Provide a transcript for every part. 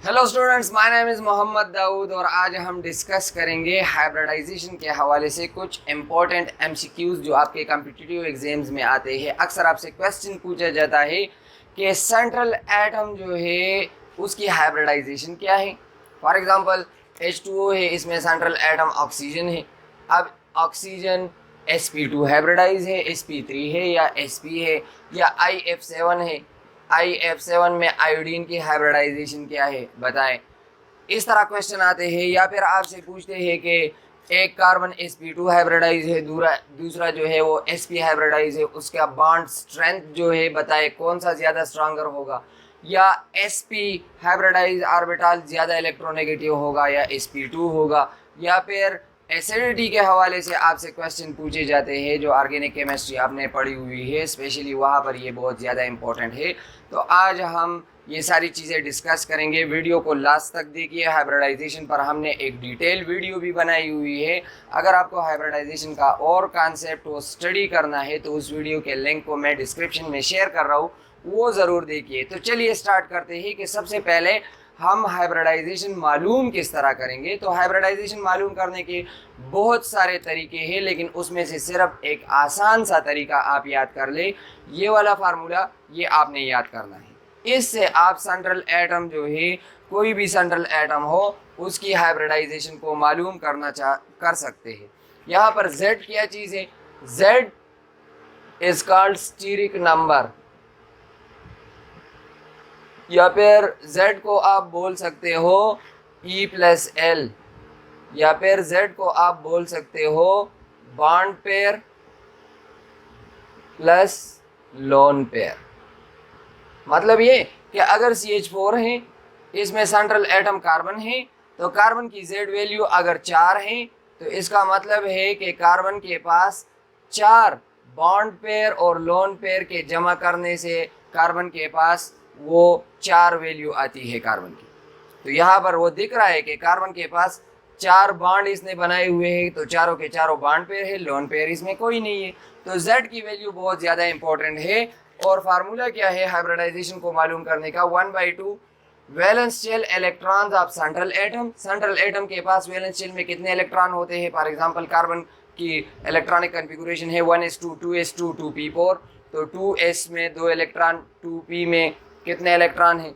Hello students, my name is Mohammad Dawood और आज हम डिस्कस करेंगे हाइब्रिडाइजेशन के हवाले से कुछ इम्पोर्टेंट एमसीक्यूज़ जो आपके कॉम्पिटिटिव एग्जाम्स में आते हैं। अक्सर आपसे क्वेश्चन पूछा जाता है कि सेंट्रल एटम जो है उसकी हाइब्रिडाइजेशन क्या है। फॉर एग्जांपल H2O है, इसमें सेंट्रल एटम ऑक्सीजन है। अब ऑक्सीजन sp2 हाइब्रिडाइज है, sp3 है या sp है या IF7 है। IF7 में आयोडीन की हाइब्रिडाइजेशन क्या है बताएं। इस तरह क्वेश्चन आते हैं। या फिर आपसे पूछते हैं कि एक कार्बन sp2 हाइब्रिडाइज है, दूसरा जो है वो sp हाइब्रिडाइज है, उसका बॉन्ड स्ट्रेंथ जो है बताए कौन सा ज़्यादा स्ट्रांगर होगा, या sp हाइब्रिडाइज ऑर्बिटल ज़्यादा इलेक्ट्रोनेगेटिव होगा या sp2 होगा। या फिर एसिडिटी के हवाले से आपसे क्वेश्चन पूछे जाते हैं जो ऑर्गेनिक केमिस्ट्री आपने पढ़ी हुई है, स्पेशली वहाँ पर ये बहुत ज़्यादा इंपॉर्टेंट है। तो आज हम ये सारी चीज़ें डिस्कस करेंगे। वीडियो को लास्ट तक देखिए। हाइब्रिडाइजेशन पर हमने एक डिटेल वीडियो भी बनाई हुई है। अगर आपको हाइब्रिडाइजेशन का और कॉन्सेप्ट को स्टडी करना है तो उस वीडियो के लिंक को मैं डिस्क्रिप्शन में शेयर कर रहा हूँ, वो ज़रूर देखिए। तो चलिए स्टार्ट करते हैं कि सबसे पहले हम हाइब्रिडाइजेशन मालूम किस तरह करेंगे। तो हाइब्रिडाइजेशन मालूम करने के बहुत सारे तरीके हैं, लेकिन उसमें से सिर्फ एक आसान सा तरीका आप याद कर ले। ये वाला फार्मूला ये आपने याद करना है। इससे आप सेंट्रल एटम जो है, कोई भी सेंट्रल एटम हो, उसकी हाइब्रिडाइजेशन को मालूम कर सकते हैं। यहाँ पर Z क्या चीज़ है? Z is called steric number, या फिर Z को आप बोल सकते हो E+L, या फिर Z को आप बोल सकते हो bond pair plus lone pair. मतलब ये कि अगर CH4 है, इसमें सेंट्रल एटम कार्बन है, तो कार्बन की Z वैल्यू अगर 4 है तो इसका मतलब है कि कार्बन के पास 4 बॉन्ड पेयर और लोन पेयर के जमा करने से कार्बन के पास वो 4 वैल्यू आती है कार्बन की। तो यहाँ पर वो दिख रहा है कि कार्बन के पास 4 बॉन्ड इसने बनाए हुए हैं, तो चारों के चारों बॉन्ड पेयर है, लोन पेयर इसमें कोई नहीं है। तो Z की वैल्यू बहुत ज़्यादा इंपॉर्टेंट है। और फार्मूला क्या है हाइब्रिडाइजेशन को मालूम करने का? 1/2 valence shell electrons of central atom. Central atom के पास वैलेंस शेल में कितने इलेक्ट्रॉन होते हैं? फॉर एग्जांपल कार्बन की इलेक्ट्रॉनिक कॉन्फ़िगरेशन है 1s2 2s2 2p4, तो 2s में 2 इलेक्ट्रॉन, 2p में कितने इलेक्ट्रॉन हैं?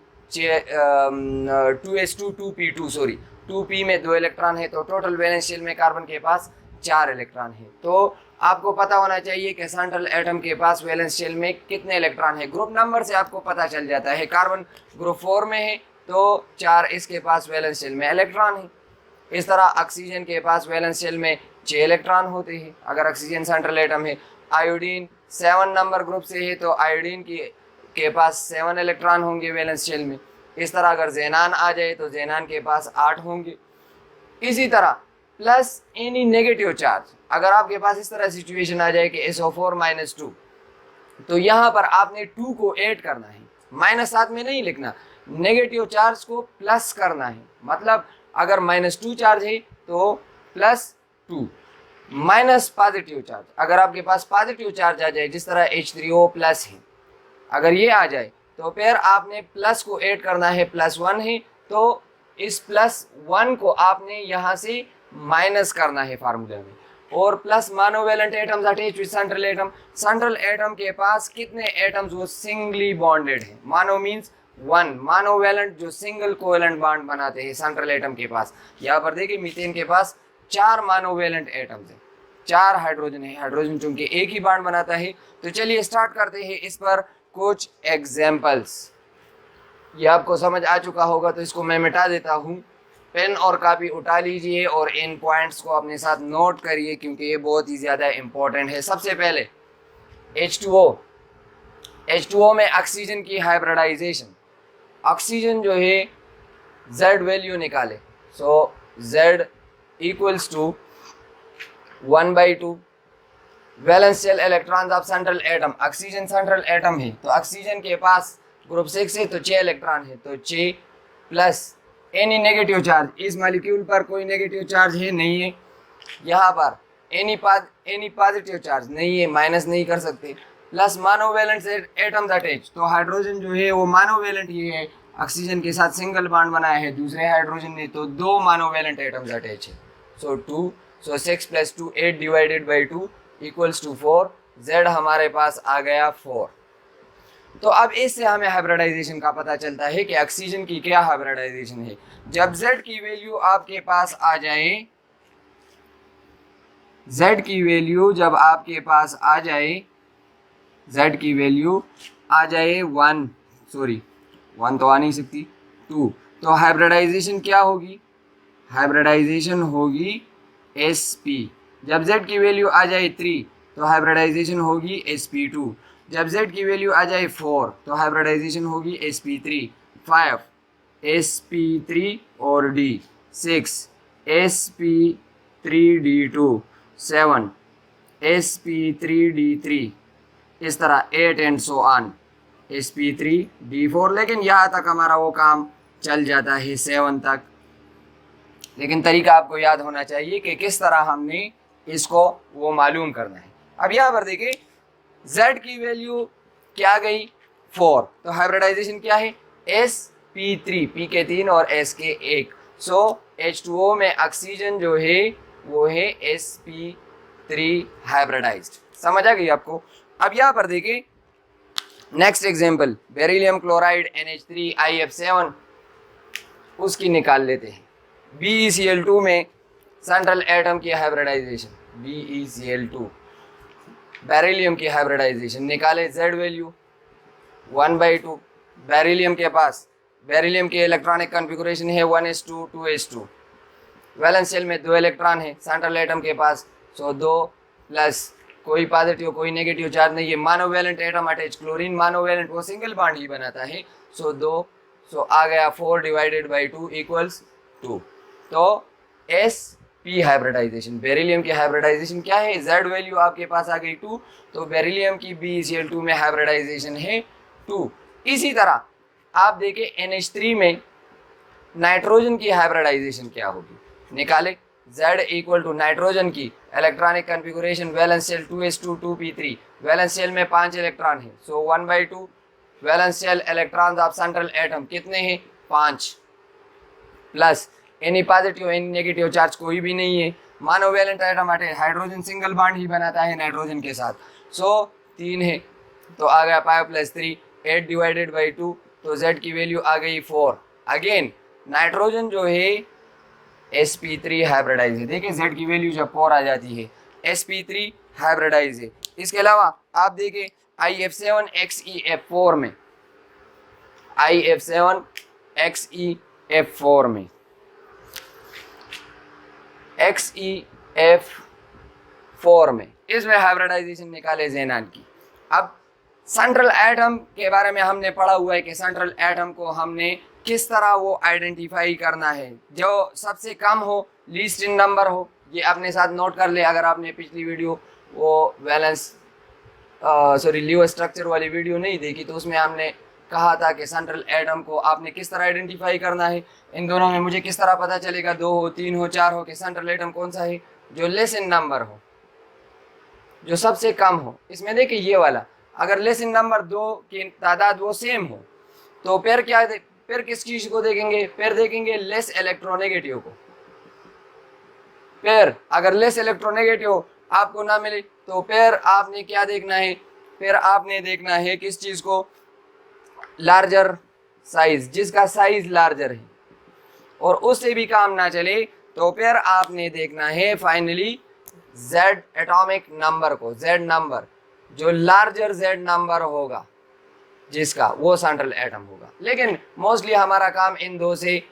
2s2 2p2 सॉरी 2p में 2 इलेक्ट्रॉन है, तो टोटल वैलेंस शेल में कार्बन के पास 4 इलेक्ट्रॉन है। तो आपको पता होना चाहिए कि सेंट्रल एटम के पास वैलेंस शेल में कितने इलेक्ट्रॉन है। ग्रुप नंबर से आपको पता चल जाता है। कार्बन ग्रुप 4 में है तो 4 इसके पास वैलेंस शेल में इलेक्ट्रॉन है। इस तरह ऑक्सीजन के पास वैलेंस शेल में 6 इलेक्ट्रॉन होते हैं अगर ऑक्सीजन सेंट्रल एटम है। आयोडीन 7 नंबर ग्रुप से है तो आयोडीन के पास 7 इलेक्ट्रॉन होंगे वैलेंस शेल में। इस तरह अगर ज़ेनान आ जाए तो ज़ेनान के पास 8 होंगे। इसी तरह प्लस एनी नेगेटिव चार्ज, अगर आपके पास इस तरह सिचुएशन आ जाए कि SO4 -2, तो यहाँ पर आपने 2 को ऐड करना है, माइनस साथ में नहीं लिखना, नेगेटिव चार्ज को प्लस करना है। मतलब अगर -2 चार्ज है तो +2, माइनस पॉजिटिव चार्ज, अगर आपके पास पॉजिटिव चार्ज आ जाए जिस तरह H3O प्लस है, अगर ये आ जाए तो फिर आपने प्लस को ऐड करना है, +1 है तो इस +1 को आपने यहाँ से माइनस करना है फार्मूले में। और plus monovalent atoms attach with central atom. Central atom के पास कितने एटम्स? वो सिंगली बॉन्डेड है। मोनो मीन्स 1, मोनोवेलेंट जो सिंगल कोवेलेंट बॉन्ड बनाते हैं सेंट्रल एटम के पास। यहाँ पर देखिए मीथेन के पास 4 मोनोवेलेंट एटम्स हैं, 4 हाइड्रोजन है। हाइड्रोजन चूंकि एक ही बॉन्ड बनाता है। तो चलिए स्टार्ट करते हैं इस पर कुछ एग्जाम्पल्स। ये आपको समझ आ चुका होगा तो इसको मैं मिटा देता हूँ। पेन और कापी उठा लीजिए और इन पॉइंट्स को अपने साथ नोट करिए क्योंकि ये बहुत ही ज़्यादा इम्पोर्टेंट है। सबसे पहले H2O में ऑक्सीजन की हाइब्रिडाइजेशन। ऑक्सीजन जो है Z वैल्यू निकाले, so Z equals to 1/2 valence shell electrons of central atom. Oxygen central atom है तो ऑक्सीजन के पास ग्रुप 6 है तो 6 इलेक्ट्रॉन है, तो 6 प्लस एनी नेगेटिव चार्ज, इस मॉलिक्यूल पर कोई नेगेटिव चार्ज है नहीं है। यहाँ पर एनी पॉजिटिव चार्ज नहीं है, माइनस नहीं कर सकते। प्लस मोनोवेलेंट एटम्स अटैच, तो हाइड्रोजन जो है वो मोनोवेलेंट ही है। ऑक्सीजन के साथ सिंगल बॉन्ड बनाया है दूसरे हाइड्रोजन ने, तो 2 मोनोवेलेंट एटम्स अटैच है। So 2, so 6 + 2 8 divided by 2 equals to 4। Z हमारे पास आ गया 4। तो अब इससे हमें हाइब्रिडाइजेशन का पता चलता है कि ऑक्सीजन की क्या हाइब्रिडाइजेशन है। जब Z की वैल्यू आपके पास आ जाए, Z की वैल्यू जब आपके पास आ जाए, Z की वैल्यू आ जाए 1 तो आ नहीं सकती, 2, तो हाइब्रिडाइजेशन क्या होगी? हाइब्रिडाइजेशन होगी sp। जब Z की वैल्यू आ जाए 3 तो हाइब्रिडाइजेशन होगी sp2। जब Z की वैल्यू आ जाए 4 तो हाइब्रिडाइजेशन होगी sp3। 5 sp3 और D, 6 sp3d2, 7 sp3d3, इस तरह 8 एंड सो ऑन sp3d4। लेकिन यहाँ तक हमारा वो काम चल जाता है 7 तक। लेकिन तरीका आपको याद होना चाहिए कि किस तरह हमने इसको वो मालूम करना है। अब यहाँ पर देखिए Z की वैल्यू क्या गई 4, तो हाइब्रिडाइजेशन क्या है sp3, p के 3 और s के 1। सो H2O में ऑक्सीजन जो है वो है sp3 हाइब्रिडाइज्ड। समझ आ गई आपको? अब यहाँ पर देखिए next example, beryllium chloride NH3IF7, उसकी निकाल लेते हैं। BeCl2 में सेंट्रल एटम की हाइब्रिडाइजेशन, BeCl2 बेरिलियम की हाइब्रिडाइजेशन निकाले। Z value 1/2। बेरिलियम के पास, बेरिलियम की इलेक्ट्रॉनिक कॉन्फ़िगरेशन है 1s2 2s2। वैलेंस शेल में 2 इलेक्ट्रॉन है सेंट्रल एटम के पास, सो 2 प्लस कोई पॉजिटिव कोई नेगेटिव चार्ज नहीं है। Monovalent atom attach, chlorine monovalent वो सिंगल बॉन्ड ही बनाता है। सो 2, सो आ गया 4 डिवाइडेड बाई 2 इक्वल्स 2। तो sp हाइब्रिडाइजेशन, बेरिलियम की हाइब्रिडाइजेशन क्या है? Z वैल्यू आपके पास आ गई 2, तो बेरिलियम की BeCl2 में हाइब्रिडाइजेशन है 2। इसी तरह आप देखें NH3 में नाइट्रोजन की हाइब्रिडाइजेशन क्या होगी, निकाले। Z इक्वल टू नाइट्रोजन की electronic configuration, valence shell 2s2 2p3, valence shell में 5 इलेक्ट्रॉन है, so 1/2 valence shell electrons of central atom कितने हैं 5, plus any positive any negative charge कोई भी नहीं है। Monovalent atom attach, hydrogen single bond ही बनाता है नाइट्रोजन के साथ, सो 3 है, तो आ गया 5 + 3 8 डिवाइडेड बाई 2, तो Z की वैल्यू आ गई 4। अगेन नाइट्रोजन जो है sp3 हाइब्रिडाइज है। देखिए Z की वैल्यू जब 4 आ जाती है sp3 हाइब्रिडाइज है। इसके अलावा आप देखिए IF7XeF4 में, IF7XeF4 में XeF4 में इसमें हाइब्रिडाइजेशन निकाले ज़ेनान की। अब सेंट्रल एटम के बारे में हमने पढ़ा हुआ है कि सेंट्रल एटम को हमने किस तरह वो आइडेंटिफाई करना है, जो सबसे कम हो, लीस्ट इन नंबर हो। ये अपने साथ नोट कर ले, अगर आपने पिछली वीडियो वो लियो स्ट्रक्चर वाली वीडियो नहीं देखी तो उसमें हमने कहा था कि सेंट्रल एटम को आपने किस तरह आइडेंटिफाई करना है। इन दोनों में मुझे किस तरह पता चलेगा 2 हो 3 हो 4 हो कि सेंट्रल एटम कौन सा है, जो लेस इन नंबर हो, जो सबसे कम हो। इसमें देखिए ये वाला, अगर लेस इन नंबर 2 की तादाद वो सेम हो तो फिर किस चीज को देखेंगे, फिर देखेंगे लेस इलेक्ट्रोनेगेटिव को। फिर अगर लेस इलेक्ट्रोनेगेटिव आपको ना मिले तो फिर आपने क्या देखना है, फिर आपने देखना है किस चीज को, लार्जर साइज, जिसका साइज लार्जर है। और उससे भी काम ना चले तो फिर आपने देखना है फाइनली Z एटॉमिक नंबर को, Z नंबर, जो लार्जर Z नंबर होगा जिसका, वो सेंट्रल एटम होगा। लेकिन मोस्टली हमारा काम इन दो से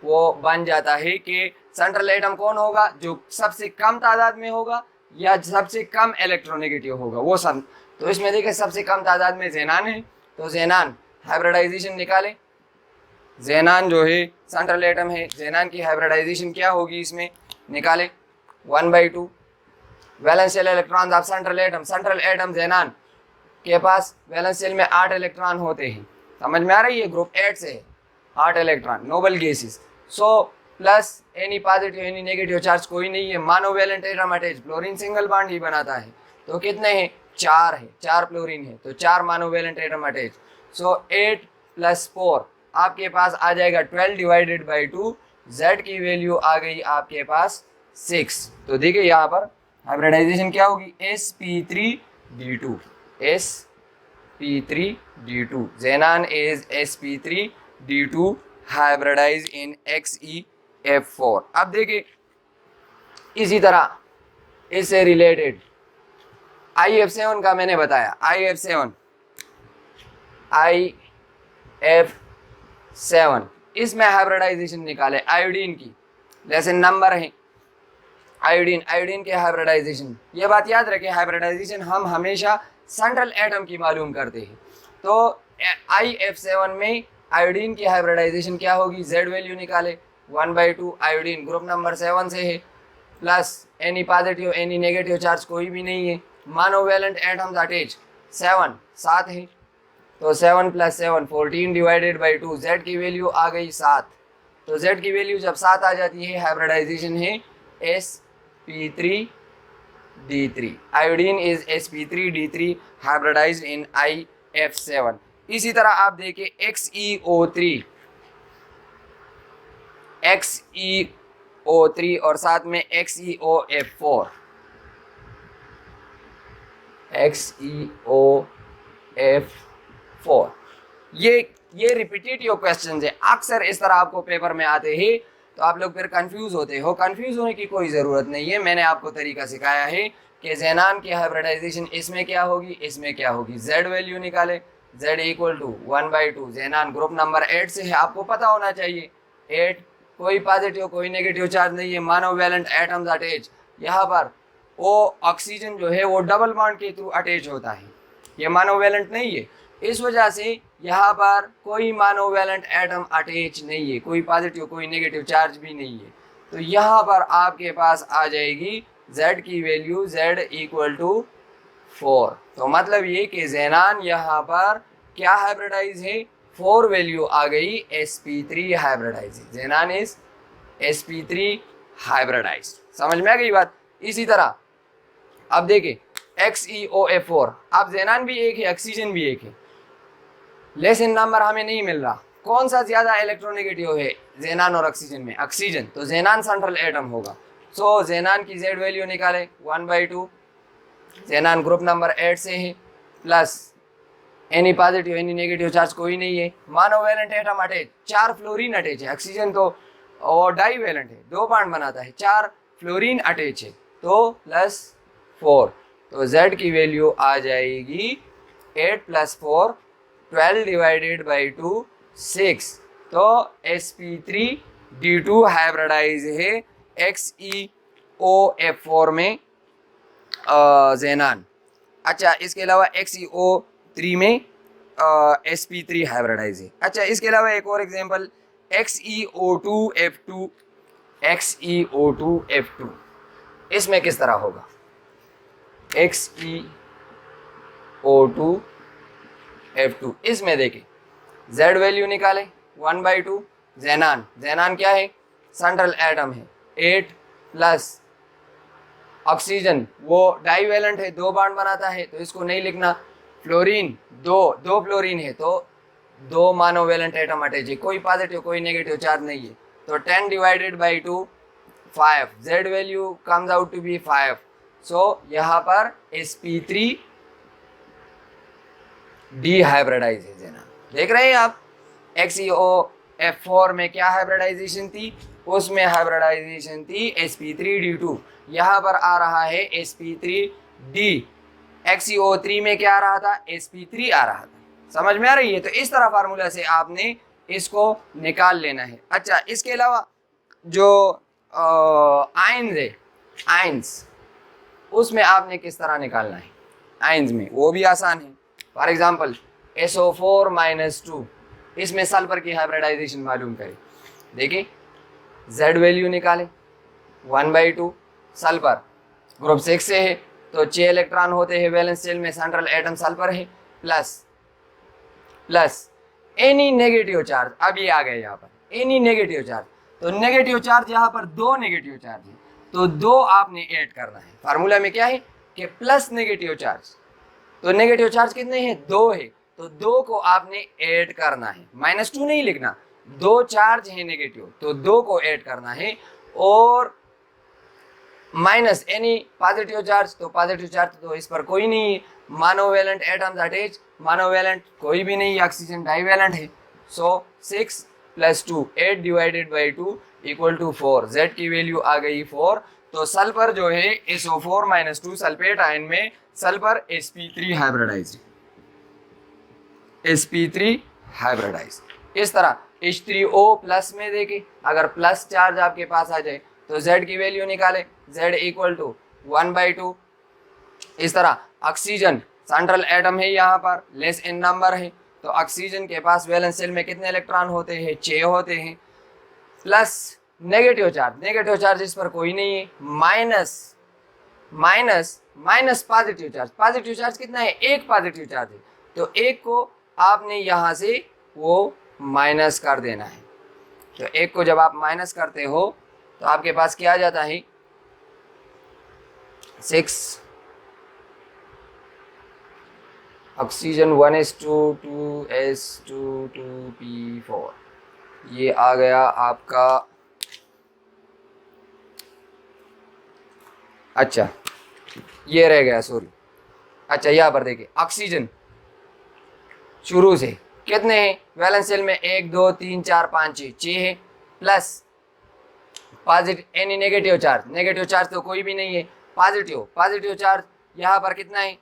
वो बन जाता है कि सेंट्रल एटम कौन होगा, जो सबसे कम तादाद में होगा या सबसे कम इलेक्ट्रोनेगेटिव होगा, वो सब। तो इसमें देखिए सबसे कम तादाद में ज़ेनान है, तो ज़ेनान हाइब्रिडाइजेशन निकाले। ज़ेनान जो है सेंट्रल एटम है, ज़ेनान की हाइब्रिडाइजेशन क्या होगी इसमें, निकाले 1/2 valence shell electron of central atom xenon के पास वैलेंस शेल में 8 इलेक्ट्रॉन होते हैं। समझ में आ रही है? ग्रुप 8 से 8 electron, noble gases. So plus any positive any negative charge कोई नहीं है। Monovalent atom attach, chlorine single bond ही बनाता है, तो कितने हैं 4 है, 4 क्लोरीन है, तो 4 मोनोवेलेंट एटम अटैच। सो 8 + 4 आपके पास आ जाएगा 12 डिवाइडेड बाई 2, z की वैल्यू आ गई आपके पास 6। तो देखिए यहाँ पर हाइब्रिडाइजेशन क्या होगी, sp3d2, sp3d2, xenon is sp3d2 hybridized in XeF4। अब देखिए इसी तरह इससे रिलेटेड IF7 का मैंने बताया, IF7 इसमें हाइब्रिडाइजेशन निकाले आयोडीन की, लेसन नंबर है आयोडीन के हाइब्रिडाइजेशन। ये बात याद रखें, हाइब्रिडाइजेशन हम हमेशा सेंट्रल एटम की मालूम करते हैं। तो IF7 में आयोडीन की हाइब्रिडाइजेशन क्या होगी, Z वैल्यू निकाले 1/2, आयोडीन ग्रुप नंबर 7 से है, plus any positive any negative charge कोई भी नहीं है, मोनोवैलेंट एटम्स अटैच 7 है, तो 7 + 7 14 डिवाइडेड बाई 2, Z की वैल्यू आ गई 7। तो Z की वैल्यू जब 7 आ जाती है, हाइब्रिडाइजेशन है sp3d3, iodine is sp3d3 hybridised in IF7। इसी तरह आप देखिए XeO3 और साथ में XeOF4, ये रिपीटेटिव क्वेश्चन है, अक्सर इस तरह आपको पेपर में आते हैं, तो आप लोग फिर कंफ्यूज होते हो। कंफ्यूज होने की कोई ज़रूरत नहीं है, मैंने आपको तरीका सिखाया है कि ज़ेनान की हाइब्रिडाइजेशन इसमें क्या होगी, इसमें क्या होगी। Z वैल्यू निकाले, Z = 1/2, ज़ेनान ग्रुप नंबर 8 से है, आपको पता होना चाहिए 8, कोई पॉजिटिव कोई नेगेटिव चार्ज नहीं है, मोनोवैलेंट एटम्स अटैच। यहाँ पर वो ऑक्सीजन जो है वो डबल बॉन्ड के थ्रू अटैच होता है, ये मोनोवैलेंट नहीं है, इस वजह से यहाँ पर कोई मोनोवैलेंट एटम अटैच नहीं है, कोई पॉजिटिव कोई नेगेटिव चार्ज भी नहीं है। तो यहाँ पर आपके पास आ जाएगी Z की वैल्यू, Z = 4। तो मतलब ये कि ज़ेनान यहाँ पर क्या हाइब्रिडाइज है, 4 वैल्यू आ गई sp3 hybridise, ज़ेनान is sp3 hybridise. समझ में आ गई बात। इसी तरह अब देखिए XeOF4, अब ज़ेनान भी एक है, ऑक्सीजन भी एक है, लेकिन नंबर हमें नहीं मिल रहा, कौन सा ज्यादा इलेक्ट्रोनेगेटिव है ज़ेनान और ऑक्सीजन में, ऑक्सीजन, तो ज़ेनान सेंट्रल एटम होगा। सो ज़ेनान की Z वैल्यू निकाले 1/2, ज़ेनान ग्रुप नंबर 8 से है, plus any positive any negative charge कोई नहीं है, monovalent atom attach, 4 fluorine attach है, ऑक्सीजन तो और डाईवैलेंट है, 2 बॉन्ड बनाता है, 4 फ्लोरीन अटैच है, तो +4। तो Z की वैल्यू आ जाएगी 8 + 4, 12 डिवाइडेड बाई 2, 6। तो sp3d2 हाइब्रिडाइज है XeOF4 में ज़ेनान। अच्छा, इसके अलावा XeO3 में sp3 हाइब्रिडाइज है। अच्छा, इसके अलावा एक और एग्जांपल XeO2F2, इसमें किस तरह होगा, XeO2F2, इसमें देखिए Z वैल्यू निकाले 1/2, ज़ेनान क्या है, सेंट्रल एटम है, 8 प्लस ऑक्सीजन वो डाईवैलेंट है, 2 बॉन्ड बनाता है, तो इसको नहीं लिखना, फ्लोरीन 2 फ्लोरीन है, तो 2 मोनोवैलेंट एटम अटैच है, कोई पॉजिटिव कोई नेगेटिव चार्ज नहीं है, तो 10 divided by 2, 5, Z value comes out to be 5। So यहाँ पर sp3d हाइब्रिडाइज है ज़ेनान। देख रहे हैं आप, XeOF4 में क्या हाइब्रिडाइजेशन थी, उसमें हाइब्रिडाइजेशन थी sp3d2, यहाँ पर आ रहा है sp3d। XeO3 में क्या आ रहा था, sp3 आ रहा था। समझ में आ रही है। तो इस तरह फार्मूला से आपने इसको निकाल लेना है। अच्छा, इसके अलावा जो आयंस है, आयंस, उसमें आपने किस तरह निकालना है, आयंस में वो भी आसान है। फॉर एग्जांपल SO4-2, इसमें सल्फर की हाइब्रिडाइजेशन मालूम करें। देखिए Z वैल्यू निकाले 1/2, सल्फर ग्रुप 6 से है, तो 6 इलेक्ट्रॉन होते हैं वैलेंस शेल में, सेंट्रल एटम सल्फर है, प्लस एनी नेगेटिव चार्ज। अब ये आ गए यहाँ पर एनी नेगेटिव चार्ज, तो नेगेटिव चार्ज यहाँ पर 2 नेगेटिव चार्ज है, तो 2 आपने ऐड करना है। फार्मूला में क्या है कि प्लस नेगेटिव चार्ज, तो नेगेटिव चार्ज कितने हैं, 2 है, तो 2 को आपने ऐड करना है, -2 नहीं लिखना, 2 चार्ज है नेगेटिव तो 2 को ऐड करना है, और माइनस एनी पॉजिटिव चार्ज, तो पॉजिटिव चार्ज तो इस पर कोई नहीं है, मोनोवैलेंट एटम्स अटैच, मोनोवैलेंट कोई भी नहीं, ऑक्सीजन डाइवैलेंट है। So 6 + 2 8 divided by 2 equal to 4, Z की वैल्यू आ गई 4। तो सल्फर जो है SO4 - 2 सल्फेट आयन में sulphur sp3 hybridized, sp3 hybridize. इस तरह H3O प्लस में देखे, अगर प्लस चार्ज आपके पास आ जाए तो Z की वैल्यू निकाले, Z इक्वल टू 1/2। इस तरह ऑक्सीजन सेंट्रल एटम है, यहाँ पर लेस इन नंबर है, तो ऑक्सीजन के पास वैलेंस शेल में कितने इलेक्ट्रॉन होते हैं, 6 होते हैं। प्लस नेगेटिव चार्ज इस पर कोई नहीं है, माइनस पॉजिटिव चार्ज कितना है, 1 पॉजिटिव चार्ज है, तो 1 को आपने यहाँ से वो माइनस कर देना है। तो 1 को जब आप माइनस करते हो तो आपके पास क्या आ जाता है, 6 ऑक्सीजन 1s2 2s2 2p4, ये आ गया आपका। अच्छा ये रह गया, सॉरी। अच्छा यहाँ पर देखिए ऑक्सीजन शुरू से कितने हैं, वैलेंस शेल में 1 2 3 4 5 6 है, plus positive any negative charge तो कोई भी नहीं है, पॉजिटिव चार्ज यहाँ पर कितना है,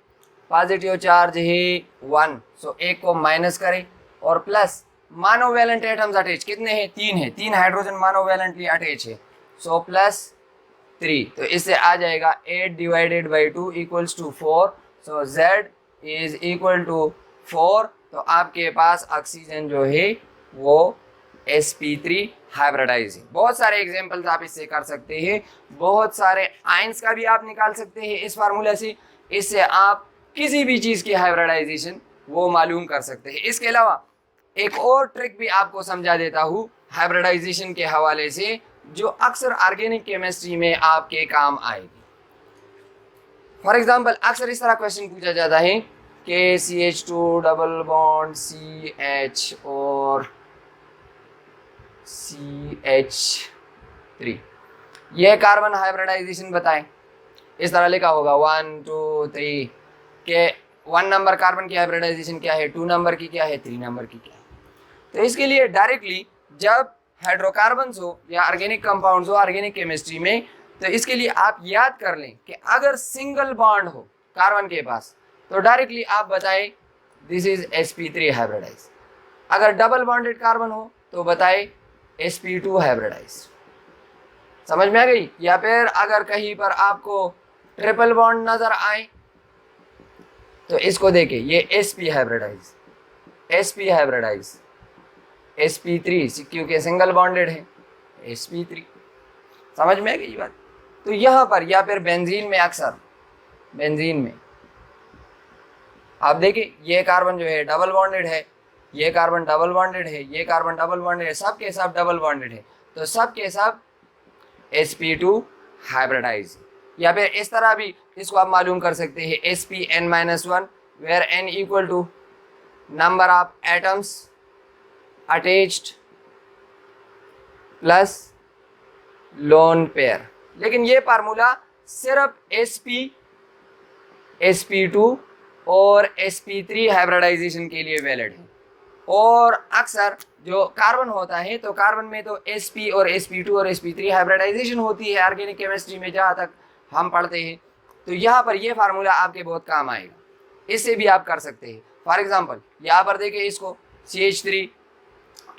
पॉजिटिव चार्ज है 1, सो 1 को माइनस करें, और प्लस मोनोवैलेंट एटम्स अटैच कितने हैं, 3 है, 3 हाइड्रोजन मोनोवैलेंटली अटैच है, सो प्लस 3, तो इससे आ जाएगा 8 divided by 2 equals to 4, so Z is equal to 4। तो आपके पास ऑक्सीजन जो है वो sp3 हाइब्रिडाइज है। बहुत सारे एग्जांपल्स आप इससे कर सकते हैं, बहुत सारे आयंस का भी आप निकाल सकते हैं इस फार्मूला से, इससे आप किसी भी चीज़ की हाइब्रिडाइजेशन वो मालूम कर सकते हैं। इसके अलावा एक और ट्रिक भी आपको समझा देता हूँ हाइब्रिडाइजेशन के हवाले से, जो अक्सर ऑर्गेनिक केमिस्ट्री में आपके काम आएगी। फॉर एग्जाम्पल अक्सर इस तरह क्वेश्चन पूछा जाता है कि CH2 डबल बॉन्ड CH और CH3, यह कार्बन हाइब्रिडाइजेशन बताएं। इस तरह लिखा होगा 1 2 3 के 1 नंबर कार्बन की हाइब्रिडाइजेशन क्या है, 2 नंबर की क्या है, 3 नंबर की क्या है। तो इसके लिए डायरेक्टली जब हाइड्रोकार्बन्स हो या ऑर्गेनिक कंपाउंड्स हो ऑर्गेनिक केमिस्ट्री में, तो इसके लिए आप याद कर लें कि अगर सिंगल बॉन्ड हो कार्बन के पास तो डायरेक्टली आप बताएं दिस इज sp3 हाइब्रिडाइज, अगर डबल बॉन्डेड कार्बन हो तो बताएं sp2 हाइब्रिडाइज। समझ में आ गई? या फिर अगर कहीं पर आपको ट्रिपल बॉन्ड नजर आए तो इसको देखिए, ये sp हाइब्रिडाइज sp3 क्योंकि सिंगल बॉन्डेड है sp3। समझ में आ गई बात? तो यहाँ पर या फिर बेंजीन में, अक्सर बेंजीन में आप देखिए ये कार्बन जो है डबल बॉन्डेड है, ये कार्बन डबल बॉन्डेड है, ये कार्बन डबल बॉन्डेड है, सब के सब डबल बॉन्डेड है, तो सब के सब sp2 हाइब्रिडाइज। या फिर इस तरह भी इसको आप मालूम कर सकते हैं sp(n-1) where n equal to number of atoms attached plus lone pair. लेकिन ये फार्मूला सिर्फ sp2 और sp3 हाइब्रिडाइजेशन के लिए वैलिड है, और अक्सर जो कार्बन होता है तो कार्बन में तो sp और sp2 और sp3 हाइब्रिडाइजेशन होती है ऑर्गेनिक केमिस्ट्री में जहाँ तक हम पढ़ते हैं। तो यहाँ पर ये फार्मूला आपके बहुत काम आएगा, इससे भी आप कर सकते हैं। फॉर एग्जांपल यहाँ पर देखिए इसको CH3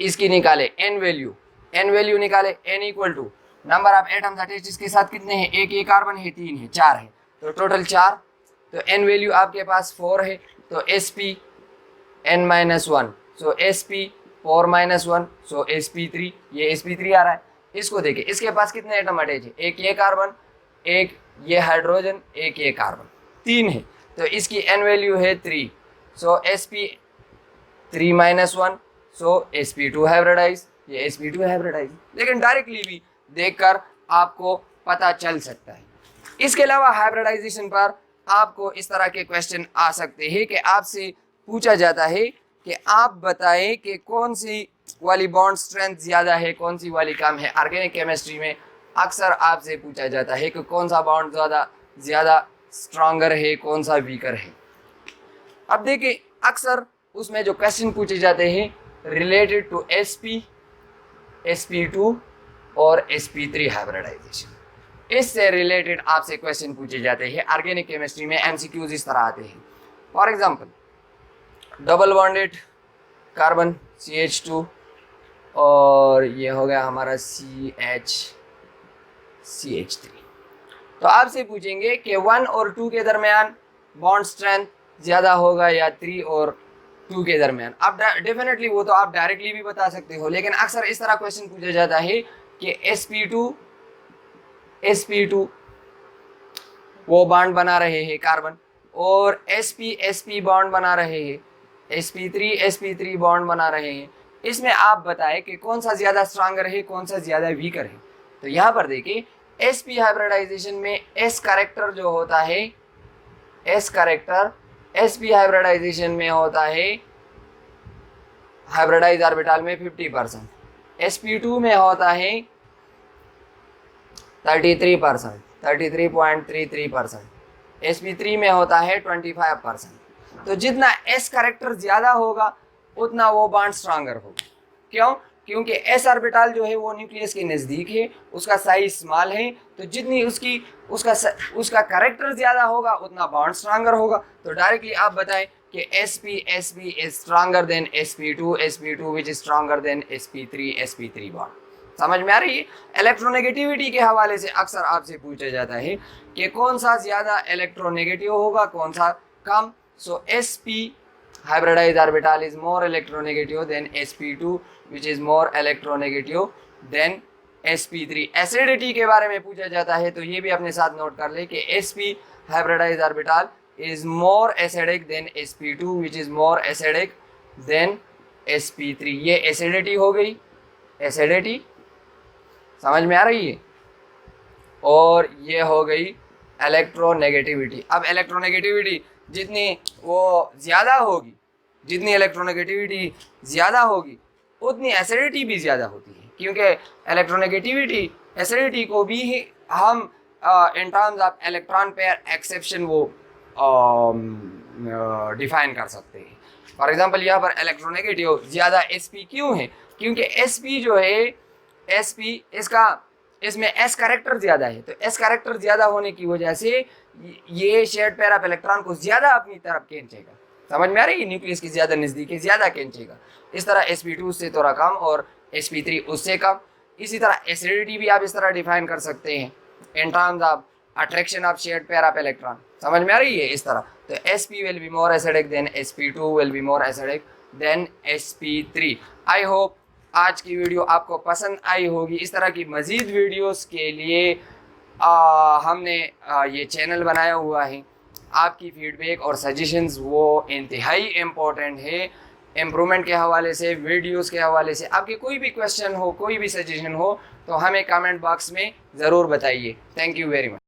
इसकी निकाले n वैल्यू निकाले, n equal to number of atoms attached इसके साथ कितने हैं, एक ये कार्बन है, 3 है, 4 है, तो टोटल 4। तो n वैल्यू आपके पास 4 है, तो sp(n-1) सो sp4-1 सो sp3, ये sp3 आ रहा है। इसको देखिए इसके पास कितने एटम अटैच है, एक ये कार्बन, एक ये हाइड्रोजन, एक ये कार्बन, 3 है, तो इसकी n वैल्यू है 3, सो sp3-1 सो sp2 हाइब्रिडाइज, ये sp2 हाइब्रिडाइज। लेकिन डायरेक्टली भी देखकर आपको पता चल सकता है। इसके अलावा हाइब्रिडाइजेशन पर आपको इस तरह के क्वेश्चन आ सकते हैं कि आपसे पूछा जाता है कि आप बताएं कि कौन सी वाली बॉन्ड स्ट्रेंथ ज़्यादा है, कौन सी वाली कम है। ऑर्गेनिक केमिस्ट्री में अक्सर आपसे पूछा जाता है कि कौन सा बॉन्ड ज़्यादा स्ट्रॉन्गर है, कौन सा वीकर है। अब देखिए अक्सर उसमें जो क्वेश्चन पूछे जाते हैं रिलेटेड टू sp, sp2 और sp3 हाइब्रिडाइजेशन, इससे रिलेटेड आपसे क्वेश्चन पूछे जाते हैं ऑर्गेनिक केमिस्ट्री में। एमसीक्यूज इस तरह आते हैं। For example double bonded carbon CH2 और ये हो गया हमारा CH3। तो आपसे पूछेंगे कि 1 और 2 के दरमियान बॉन्ड स्ट्रेंथ ज़्यादा होगा या 3 और 2 के दरमियान। अब डेफिनेटली वो तो आप डायरेक्टली भी बता सकते हो, लेकिन अक्सर इस तरह क्वेश्चन पूछा जाता है कि sp2 वो बॉन्ड बना रहे हैं कार्बन, और sp बॉन्ड बना रहे हैं, sp3 बॉन्ड बना रहे हैं। इसमें आप बताएं कि कौन सा ज़्यादा स्ट्रॉन्गर है, कौन सा ज़्यादा वीकर है। तो यहाँ पर देखिए sp हाइब्रिडाइजेशन में s कैरेक्टर जो होता है, s कैरेक्टर sp हाइब्रिडाइजेशन में होता है हाइब्रिडाइज ऑर्बिटल में 50%, sp2 में होता है 33%, 33.33%, sp3 में होता है 25%। तो जितना s कैरेक्टर ज़्यादा होगा उतना वो बॉन्ड स्ट्रॉन्गर होगा। क्यों? क्योंकि s ऑर्बिटल जो है वो न्यूक्लियस के नज़दीक है, उसका साइज स्मॉल है, तो जितनी उसका कैरेक्टर ज़्यादा होगा उतना बॉन्ड स्ट्रॉन्गर होगा। तो डायरेक्टली आप बताएं कि sp is stronger than sp2 which is stronger than sp3 bond. समझ में आ रही है? इलेक्ट्रोनेगेटिविटी के हवाले से अक्सर आपसे पूछा जाता है कि कौन सा ज़्यादा इलेक्ट्रोनेगेटिव होगा, कौन सा कम। सो sp hybridized orbital is more electronegative than sp2 which is more electronegative than sp3। Acidity के बारे में पूछा जाता है तो ये भी अपने साथ नोट कर ले कि sp hybridized orbital is more acidic than sp2 which is more acidic than sp3। ये एसिडिटी हो गई, एसिडिटी समझ में आ रही है, और ये हो गई इलेक्ट्रोनेगेटिविटी। अब इलेक्ट्रोनेगेटिविटी जितनी वो ज़्यादा होगी, जितनी इलेक्ट्रोनेगेटिविटी ज़्यादा होगी उतनी एसिडिटी भी ज़्यादा होती है, क्योंकि इलेक्ट्रोनेगेटिविटी एसिडिटी को भी हम in terms of electron pair exception वो डिफाइन कर सकते हैं। फॉर एग्जांपल यहाँ पर इलेक्ट्रोनेगेटिव ज़्यादा sp क्यों है? क्योंकि sp जो है sp इसमें s कैरेक्टर ज़्यादा है, तो s कैरेक्टर ज़्यादा होने की वजह से ये शेयर्ड पेयर ऑफ इलेक्ट्रॉन को ज़्यादा अपनी तरफ खींचेगा। समझ में आ रही है? न्यूक्लियस की ज़्यादा नज़दीक है, ज़्यादा खींचेगा। इस तरह sp2 उससे थोड़ा कम और sp3 उससे कम। इसी तरह एसिडिटी भी आप इस तरह डिफाइन कर सकते हैं in terms of attraction of shared pair of electron. समझ में आ रही है? इस तरह तो sp will be more acidic then sp2 will be more acidic then sp3। I hope आज की वीडियो आपको पसंद आई होगी। इस तरह की मज़ीद वीडियोस के लिए हमने ये चैनल बनाया हुआ है। आपकी फीडबैक और सजेशंस वो इंतहाई इम्पोर्टेंट है इम्प्रूवमेंट के हवाले से, वीडियोस के हवाले से। आपके कोई भी क्वेश्चन हो, कोई भी सजेशन हो तो हमें कमेंट बॉक्स में ज़रूर बताइए। Thank you very much.